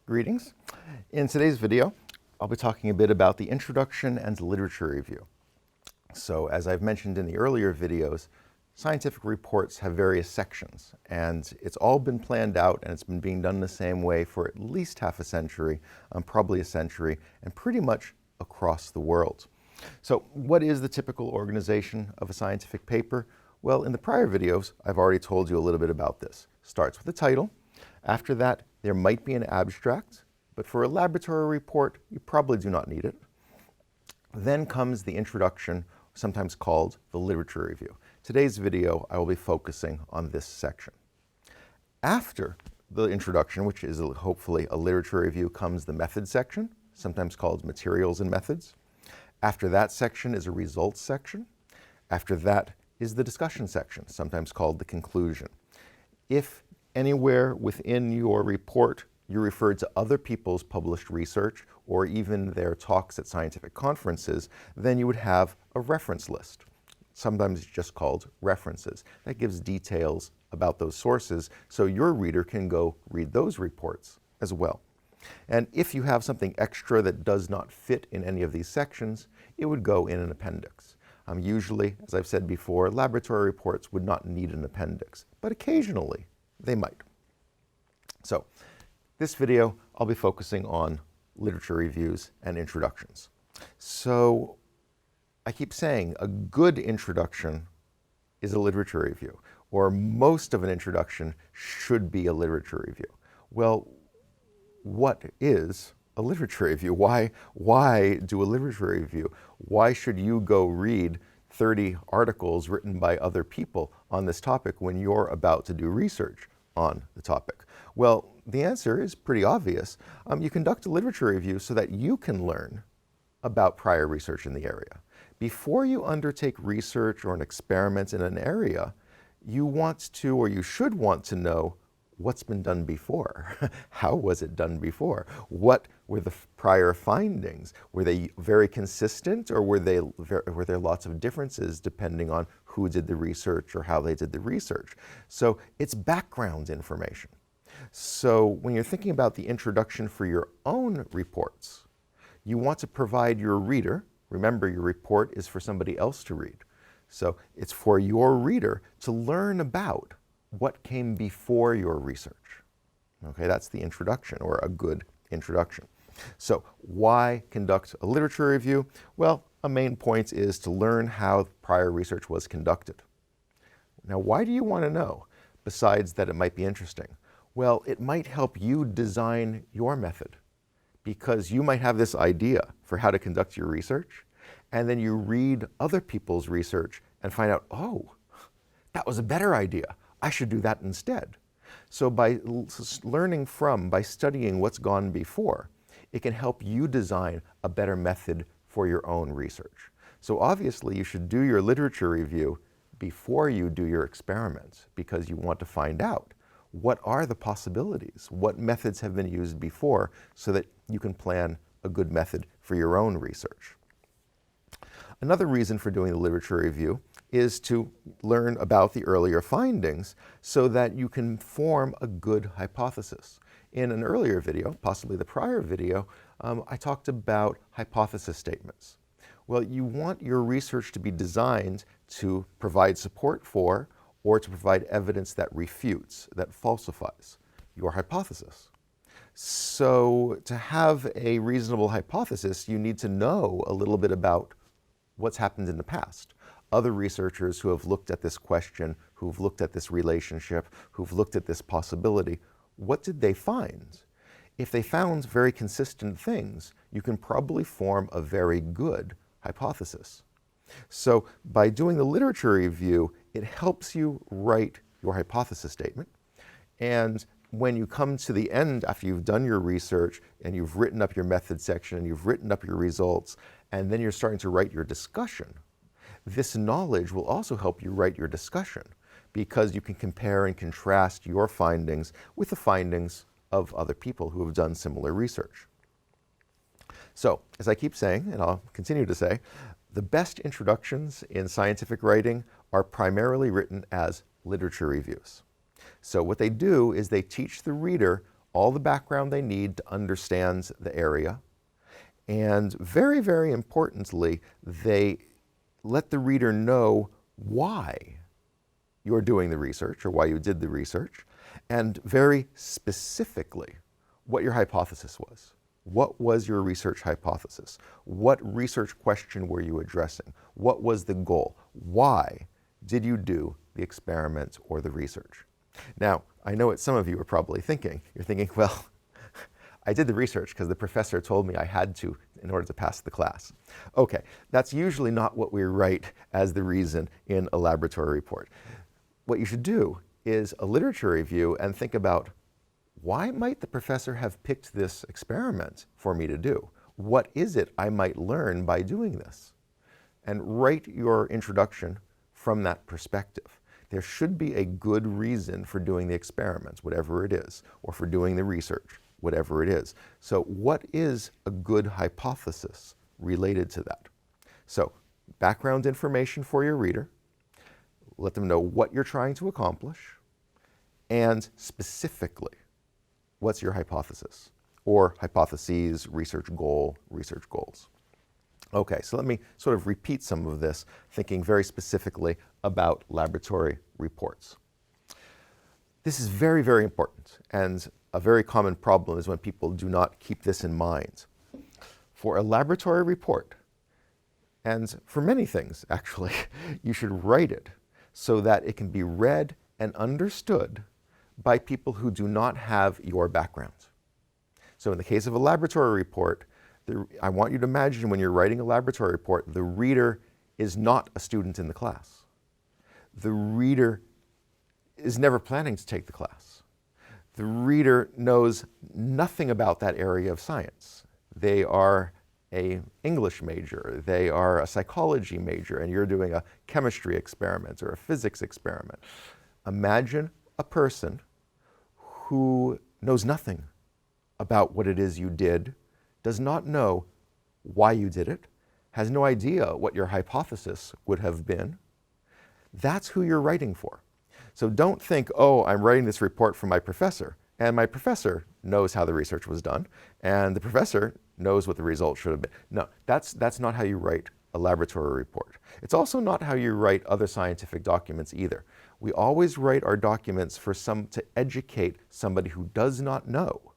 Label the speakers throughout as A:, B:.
A: Greetings. In today's video, I'll be talking a bit about the introduction and literature review. So as I've mentioned in the earlier videos, scientific reports have various sections, and it's all been planned out and it's been being done the same way for at least half a century, probably a century, and pretty much across the world. So what is the typical organization of a scientific paper? Well, in the prior videos, I've already told you a little bit about this. Starts with the title. After that, there might be an abstract, but for a laboratory report, you probably do not need it. Then comes the introduction, sometimes called the literature review. Today's video, I will be focusing on this section. After the introduction, which is hopefully a literature review, comes the methods section, sometimes called materials and methods. After that section is a results section. After that is the discussion section, sometimes called the conclusion. If anywhere within your report you refer to other people's published research or even their talks at scientific conferences, then you would have a reference list. Sometimes it's just called references. That gives details about those sources so your reader can go read those reports as well. And if you have something extra that does not fit in any of these sections, it would go in an appendix. Usually, as I've said before, laboratory reports would not need an appendix, but occasionally they might. So this video, I'll be focusing on literature reviews and introductions. So I keep saying a good introduction is a literature review, or most of an introduction should be a literature review. Well, what is a literature review? Why do a literature review? Why should you go read 30 articles written by other people on this topic when you're about to do research on the topic? Well, the answer is pretty obvious. You conduct a literature review so that you can learn about prior research in the area. Before you undertake research or an experiment in an area, you want to, or you should want to know what's been done before. How was it done before? What were the prior findings? Were they very consistent, or were there lots of differences depending on who did the research or how they did the research? So it's background information. So when you're thinking about the introduction for your own reports, you want to provide your reader, remember your report is for somebody else to read, so it's for your reader to learn about what came before your research. Okay, that's the introduction, or a good introduction. So why conduct a literature review? Well, a main point is to learn how prior research was conducted. Now, why do you want to know, besides that it might be interesting? Well, it might help you design your method, because you might have this idea for how to conduct your research, and then you read other people's research and find out, oh, that was a better idea. I should do that instead. So by learning from, by studying what's gone before, it can help you design a better method for your own research. So obviously you should do your literature review before you do your experiments, because you want to find out what are the possibilities, what methods have been used before, so that you can plan a good method for your own research. Another reason for doing the literature review is to learn about the earlier findings so that you can form a good hypothesis. In an earlier video, possibly the prior video, I talked about hypothesis statements. Well, you want your research to be designed to provide support for, or to provide evidence that refutes, that falsifies your hypothesis. So to have a reasonable hypothesis, you need to know a little bit about what's happened in the past. Other researchers who have looked at this question, who've looked at this relationship, who've looked at this possibility, what did they find? If they found very consistent things, you can probably form a very good hypothesis. So by doing the literature review, it helps you write your hypothesis statement. And when you come to the end, after you've done your research and you've written up your method section and you've written up your results, and then you're starting to write your discussion, this knowledge will also help you write your discussion, because you can compare and contrast your findings with the findings of other people who have done similar research. So, as I keep saying, and I'll continue to say, the best introductions in scientific writing are primarily written as literature reviews. So what they do is they teach the reader all the background they need to understand the area. And very, very importantly, they let the reader know why you're doing the research or why you did the research, and very specifically what your hypothesis was. What was your research hypothesis? What research question were you addressing? What was the goal? Why did you do the experiment or the research? Now, I know what some of you are probably thinking. You're thinking, well, I did the research because the professor told me I had to in order to pass the class. Okay, that's usually not what we write as the reason in a laboratory report. What you should do is a literature review and think about, why might the professor have picked this experiment for me to do? What is it I might learn by doing this? And write your introduction from that perspective. There should be a good reason for doing the experiment, whatever it is, or for doing the research, whatever it is. So what is a good hypothesis related to that? So background information for your reader, let them know what you're trying to accomplish, and specifically, what's your hypothesis? Or hypotheses, research goal, research goals. Okay, so let me sort of repeat some of this, thinking very specifically about laboratory reports. This is very, very important, and a very common problem is when people do not keep this in mind. For a laboratory report, and for many things actually, you should write it so that it can be read and understood by people who do not have your background. So in the case of a laboratory report, I want you to imagine when you're writing a laboratory report, the reader is not a student in the class. The reader is never planning to take the class. The reader knows nothing about that area of science. They are an English major, they are a psychology major, and you're doing a chemistry experiment or a physics experiment. Imagine a person who knows nothing about what it is you did, does not know why you did it, has no idea what your hypothesis would have been. That's who you're writing for. So don't think, oh, I'm writing this report for my professor, and my professor knows how the research was done, and the professor knows what the results should have been. No, that's not how you write a laboratory report. It's also not how you write other scientific documents either. We always write our documents to educate somebody who does not know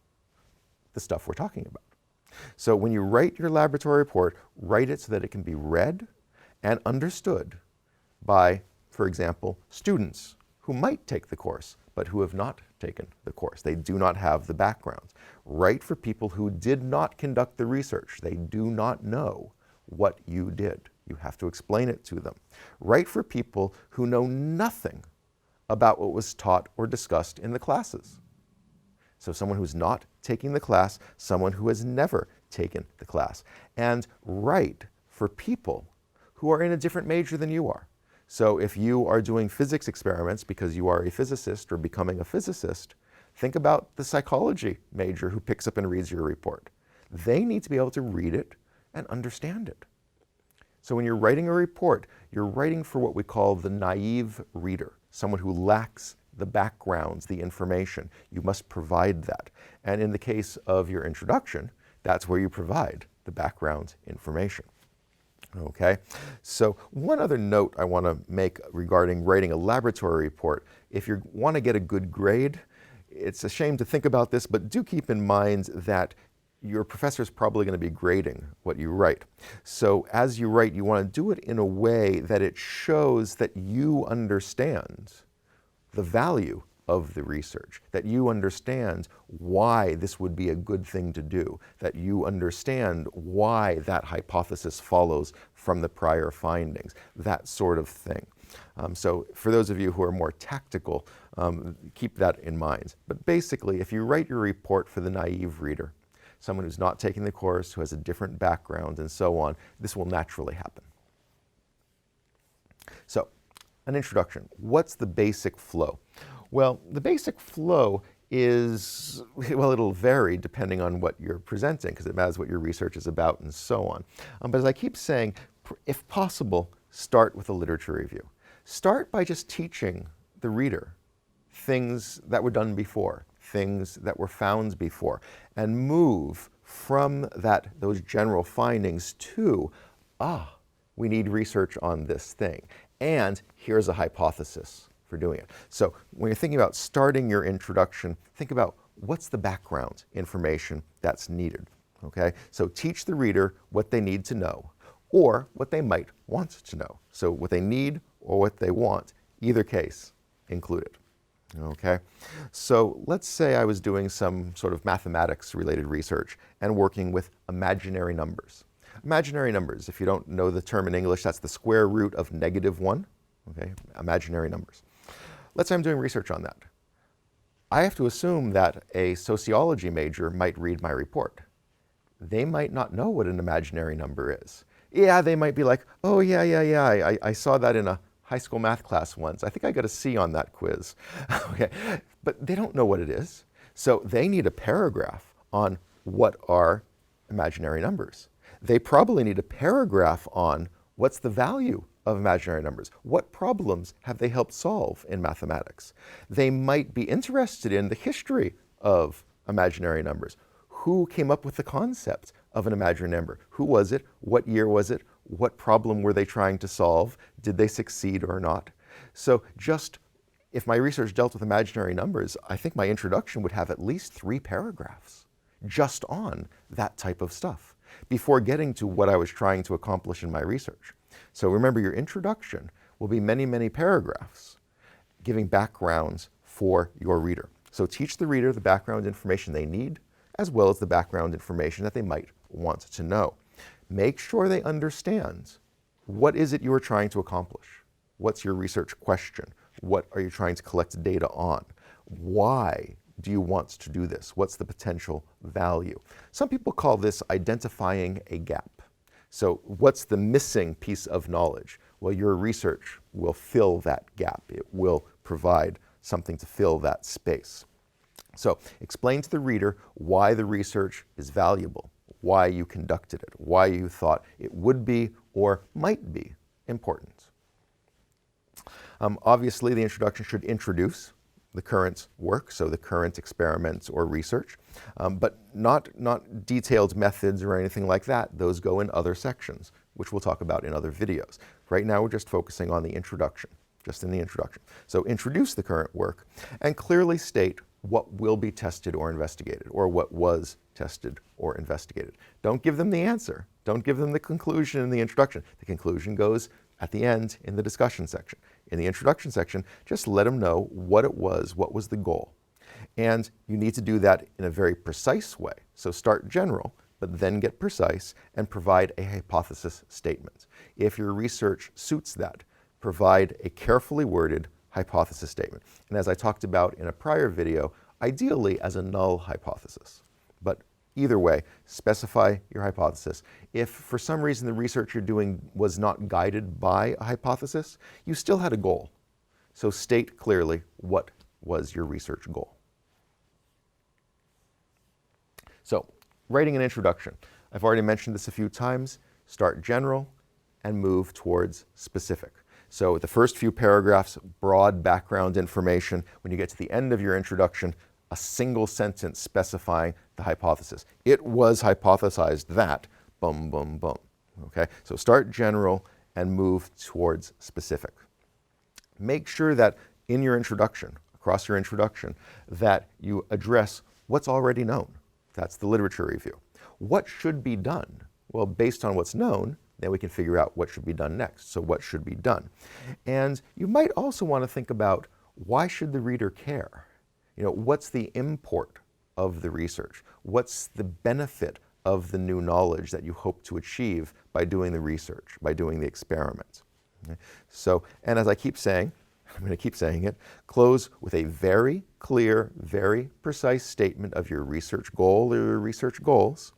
A: the stuff we're talking about. So when you write your laboratory report, write it so that it can be read and understood by, for example, students who might take the course, but who have not taken the course. They do not have the background. Write for people who did not conduct the research. They do not know what you did. You have to explain it to them. Write for people who know nothing about what was taught or discussed in the classes. So someone who's not taking the class, someone who has never taken the class. And write for people who are in a different major than you are. So if you are doing physics experiments because you are a physicist or becoming a physicist, think about the psychology major who picks up and reads your report. They need to be able to read it and understand it. So when you're writing a report, you're writing for what we call the naive reader, someone who lacks the backgrounds, the information. You must provide that. And in the case of your introduction, that's where you provide the background information. Okay, so one other note I want to make regarding writing a laboratory report. If you want to get a good grade, it's a shame to think about this, but do keep in mind that your professor is probably going to be grading what you write. So as you write, you want to do it in a way that it shows that you understand the value of the research, that you understand why this would be a good thing to do, that you understand why that hypothesis follows from the prior findings, that sort of thing. So for those of you who are more tactical, keep that in mind. But basically, if you write your report for the naive reader, someone who's not taking the course, who has a different background, and so on, this will naturally happen. So, an introduction. What's the basic flow? Well, the basic flow is, well, it'll vary depending on what you're presenting, because it matters what your research is about and so on. But as I keep saying, if possible, start with a literature review. Start by just teaching the reader things that were done before, things that were found before and move from those general findings to, we need research on this thing. And here's a hypothesis for doing it. So when you're thinking about starting your introduction, think about what's the background information that's needed, okay? So teach the reader what they need to know or what they might want to know. So what they need or what they want, either case included, okay? So let's say I was doing some sort of mathematics related research and working with imaginary numbers. Imaginary numbers, if you don't know the term in English, that's the square root of -1, okay? Imaginary numbers. Let's say I'm doing research on that. I have to assume that a sociology major might read my report. They might not know what an imaginary number is. Yeah, they might be like, oh yeah, I saw that in a high school math class once. I think I got a C on that quiz. Okay, but they don't know what it is. So they need a paragraph on what are imaginary numbers. They probably need a paragraph on what's the value of imaginary numbers. What problems have they helped solve in mathematics? They might be interested in the history of imaginary numbers. Who came up with the concept of an imaginary number? Who was it? What year was it? What problem were they trying to solve? Did they succeed or not? So just, if my research dealt with imaginary numbers, I think my introduction would have at least 3 paragraphs just on that type of stuff before getting to what I was trying to accomplish in my research. So remember, your introduction will be many, many paragraphs giving backgrounds for your reader. So teach the reader the background information they need, as well as the background information that they might want to know. Make sure they understand what is it you are trying to accomplish. What's your research question? What are you trying to collect data on? Why do you want to do this? What's the potential value? Some people call this identifying a gap. So what's the missing piece of knowledge? Well, your research will fill that gap. It will provide something to fill that space. So explain to the reader why the research is valuable, why you conducted it, why you thought it would be or might be important. Obviously, the introduction should introduce the current work, so the current experiments or research, but not detailed methods or anything like that. Those go in other sections, which we'll talk about in other videos. Right now, we're just focusing on the introduction, just in the introduction. So introduce the current work and clearly state what will be tested or investigated, or what was tested or investigated. Don't give them the answer. Don't give them the conclusion in the introduction. The conclusion goes at the end in the discussion section. In the introduction section, just let them know what it was, what was the goal. And you need to do that in a very precise way. So start general, but then get precise and provide a hypothesis statement. If your research suits that, provide a carefully worded hypothesis statement. And as I talked about in a prior video, ideally as a null hypothesis. But either way, specify your hypothesis. If for some reason the research you're doing was not guided by a hypothesis, you still had a goal. So state clearly what was your research goal. So, writing an introduction. I've already mentioned this a few times. Start general and move towards specific. So the first few paragraphs, broad background information. When you get to the end of your introduction, a single sentence specifying the hypothesis. It was hypothesized that, boom, boom, boom. Okay? So start general and move towards specific. Make sure that in your introduction, across your introduction, that you address what's already known. That's the literature review. What should be done? Well, based on what's known, then we can figure out what should be done next. So what should be done? And you might also want to think about, why should the reader care? You know, what's the import of the research? What's the benefit of the new knowledge that you hope to achieve by doing the research, by doing the experiment? Okay? So, and as I keep saying, I'm going to keep saying it, close with a very clear, very precise statement of your research goal or your research goals,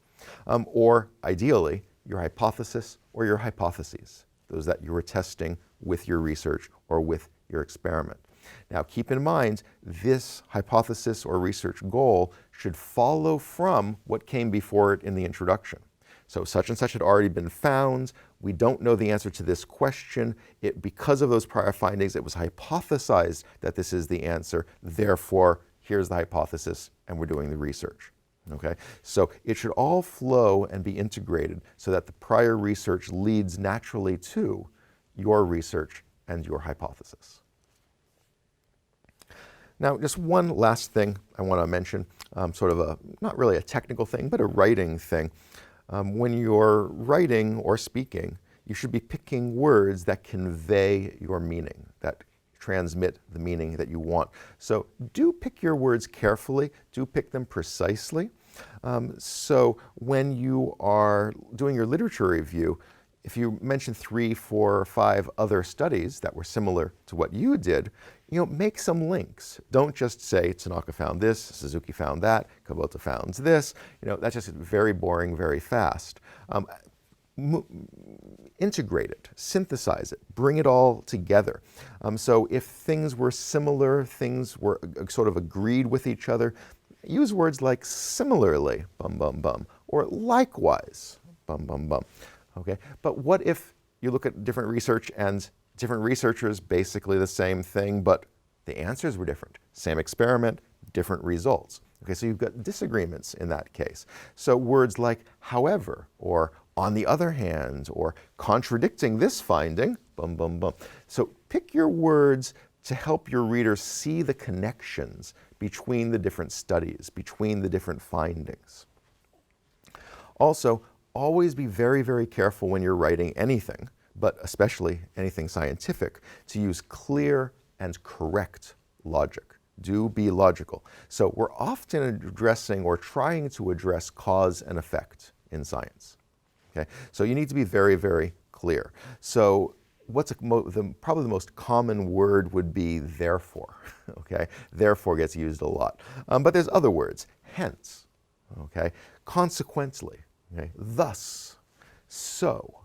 A: or ideally, your hypothesis or your hypotheses, those that you were testing with your research or with your experiment. Now keep in mind, this hypothesis or research goal should follow from what came before it in the introduction. So such and such had already been found. We don't know the answer to this question. Because of those prior findings, it was hypothesized that this is the answer. Therefore, here's the hypothesis, and we're doing the research. Okay? So it should all flow and be integrated so that the prior research leads naturally to your research and your hypothesis. Now, just one last thing I want to mention, sort of a, not really a technical thing, but a writing thing. When you're writing or speaking, you should be picking words that convey your meaning, that transmit the meaning that you want. So do pick your words carefully, do pick them precisely. So when you are doing your literature review, if you mention 3, 4, or 5 other studies that were similar to what you did, make some links. Don't just say Tanaka found this, Suzuki found that, Kubota found this. That's just very boring, very fast. Integrate it, synthesize it, bring it all together. So if things were similar, things were sort of agreed with each other, use words like similarly, bum, bum, bum, or likewise, bum, bum, bum. Okay? But what if you look at different research and different researchers, basically the same thing, but the answers were different. Same experiment, different results. Okay, so you've got disagreements in that case. So words like however, or on the other hand, or contradicting this finding, bum, bum, bum. So pick your words to help your readers see the connections between the different studies, between the different findings. Also, always be very, very careful when you're writing anything, but especially anything scientific, to use clear and correct logic. Do be logical. So we're often addressing or trying to address cause and effect in science. Okay? So you need to be very, very clear. So probably the most common word would be therefore. Okay? Therefore gets used a lot. But there's other words. Hence. Okay? Consequently. Okay? Thus. So.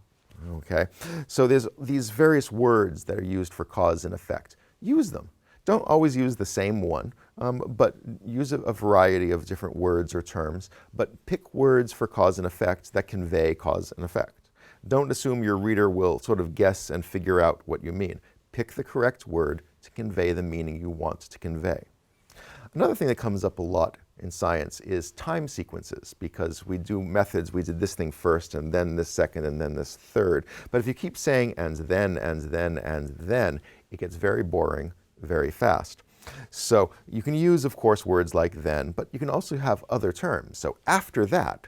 A: Okay? So there's these various words that are used for cause and effect. Use them. Don't always use the same one, but use a variety of different words or terms, but pick words for cause and effect that convey cause and effect. Don't assume your reader will sort of guess and figure out what you mean. Pick the correct word to convey the meaning you want to convey. Another thing that comes up a lot in science is time sequences, because we do methods. We did this thing first, and then this second, and then this third. But if you keep saying and then, and then, and then, it gets very boring very fast. So you can use, of course, words like then, but you can also have other terms. So after that,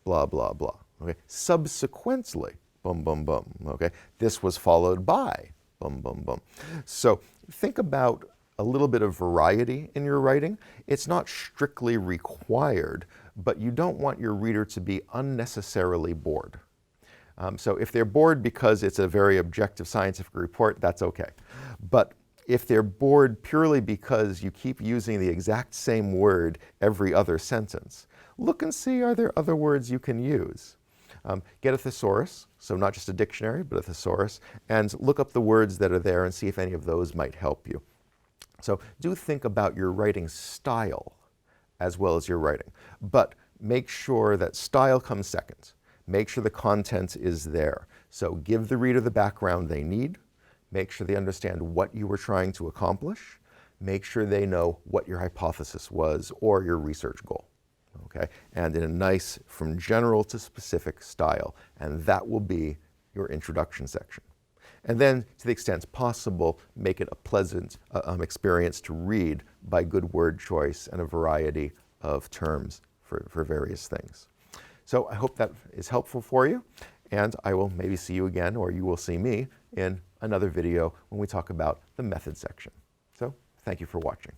A: blah, blah, blah. Okay? Subsequently, bum, bum, bum. Okay? This was followed by, bum, bum, bum. So think about a little bit of variety in your writing. It's not strictly required, but you don't want your reader to be unnecessarily bored. So if they're bored because it's a very objective scientific report, that's okay. But if they're bored purely because you keep using the exact same word every other sentence, look and see, are there other words you can use? Get a thesaurus, so not just a dictionary, but a thesaurus, and look up the words that are there and see if any of those might help you. So do think about your writing style as well as your writing, but make sure that style comes second. Make sure the content is there. So give the reader the background they need. Make sure they understand what you were trying to accomplish. Make sure they know what your hypothesis was or your research goal. Okay? And in a nice, from general to specific style. And that will be your introduction section. And then, to the extent possible, make it a pleasant experience to read by good word choice and a variety of terms for various things. So I hope that is helpful for you. And I will maybe see you again, or you will see me in another video when we talk about the method section. So, thank you for watching.